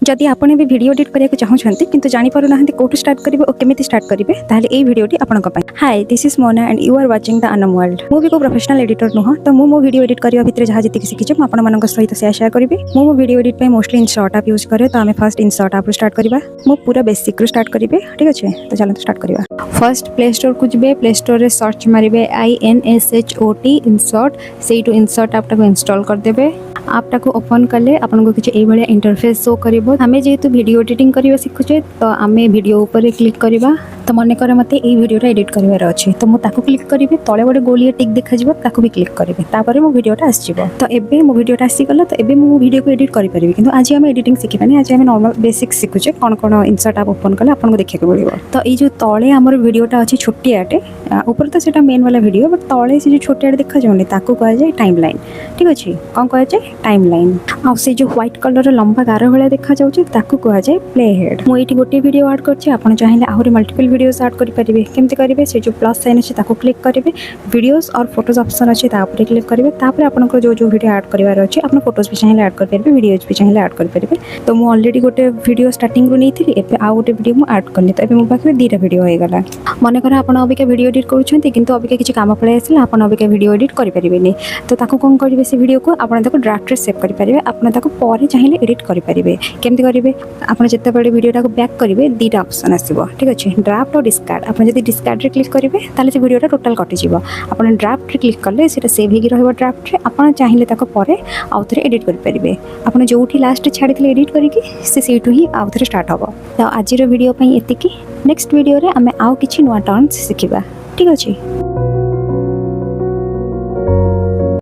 जदि आपने भी वीडियो एडिट करने चाहते किंतु जानी पारु नाहंती कोठु स्टार्ट करिवे और केमिति स्टार्ट करिवे ताहले एई वीडियोटी आपनक पय। Hi, this is Mona and you are watching the Anam world. मु भी को प्रोफेशनल एडिटर नुह, तो मु वीडियो एडिट करिया भितर जहा जति शिखिचे मु आपन मानक सहित शेयर करिवे। मु वीडियो एडिट पे मोस्टली InShot ऐप यूज करे, तो आमे फर्स्ट InShot ऐप स्टार्ट करिवा। मु पूरा बेसिक रू स्टार्ट करिवे, ठीक अछि। तो चलंतु स्टार्ट करिवा। फर्स्ट प्ले स्टोर को जिबे, प्ले स्टोर रे सर्च मारिबे InShot InShot, सेइटु InShot ऐप टाको इंस्टॉल कर देबे। ऐप टाको ओपन कले आपन को किछि एई भलिया इंटरफेस शो करिवो। हमें जेहेतु वीडियो एडिटिंग करिवा सिखुचे, तो आमे वीडियो ऊपर क्लिक करिवा। तो मन करे मते एई वीडियोटा एडिट करिवार अछि, तो मु ताको क्लिक करिवे। तळे गोटे गोलिया टिक देखा जिवो, ताको भी क्लिक करिवे। तापरे मो वीडियोटा आसीजिवो। तो एबे मो वीडियोटा आसी गला, तो एबे मु वीडियो को एडिट करि परिबे। किंतु आज हम एडिटिंग सिखिबानी, आज हम नॉर्मल बेसिक सिखुचे कोन कोन InShot ऐप ओपन कले आपन को देखिया को मिलिबो। तो ए जो तळे हमर वीडियोटा अछि छोटियाटे, ऊपर तो सेटा मेन वाला वीडियो, बट तळे से जो छोटियाटे देखा जाउनी ताको कहै जाय टाइमलाइन, ठीक अछि। कोन कहै जाय टाइमलाइन। आ से जो व्हाइट कलर रो लंबा गार भलिया देखा जाउची ताको कहै जाय प्ले हेड। मु एठी गोटे वीडियो ऐड करछि, आपन चाहिले आहुरी मल्टीपल वीडियोस ऐड करि परिबे। केमति करिवे, से जो प्लस साइन अछि ताको क्लिक करिवे, वीडियोस और फोटोज ऑप्शन अछि ता ऊपर क्लिक करिवे। तापर आपन को जो वीडियो ऐड करिवार अछि, आपन फोटोज भी चाहिले ऐड करि परिबे, वीडियोस भी चाहिले ऐड करि परिबे। तो मु ऑलरेडी गोटे वीडियो स्टार्टिंग रो नेथिली, एबे आ गोटे वीडियो मु ऐड करनी। तो एबे मो पाखरे दीटा वीडियो होय गला। मने कर आपन अबिका वीडियो एडिट करूछन्ती, किंतु अबिका किछि काम पळे आसिला, आपन अबिका वीडियो एडिट करि परिबेनी। तो ताको कोन करिवे, से वीडियो को आपन ताको ड्राफ्ट रे सेव करि परिबे। आपन ताको परे चाहिले एडिट करि परिबे। केमति करिवे, आपन जत्ते बडे वीडियोटा को बैक करिवे, दीटा ऑप्शन आसीबो, ठीक अछि। ड्राफ्ट और डिस्कार्ड। आपन जदि डिस्कार्ड रे क्लिक करिवे, ताले से वीडियोटा टोटल कटि जिवो। आपन ड्राफ्ट रे क्लिक करले सेटा सेव हेगी रहइबो ड्राफ्ट रे। आपन चाहिले ताको परे आउथरे एडिट करि परिबे। आपन जोठी लास्ट छाडितले एडिट करिकि से सेटु ही आउथरे स्टार्ट हबो। तो आजिरो वीडियो पई एतिकी। नेक्स्ट वीडियो रे आमे आउ किछि नुवा टर्म्स सिखिबा, ठीक अछि।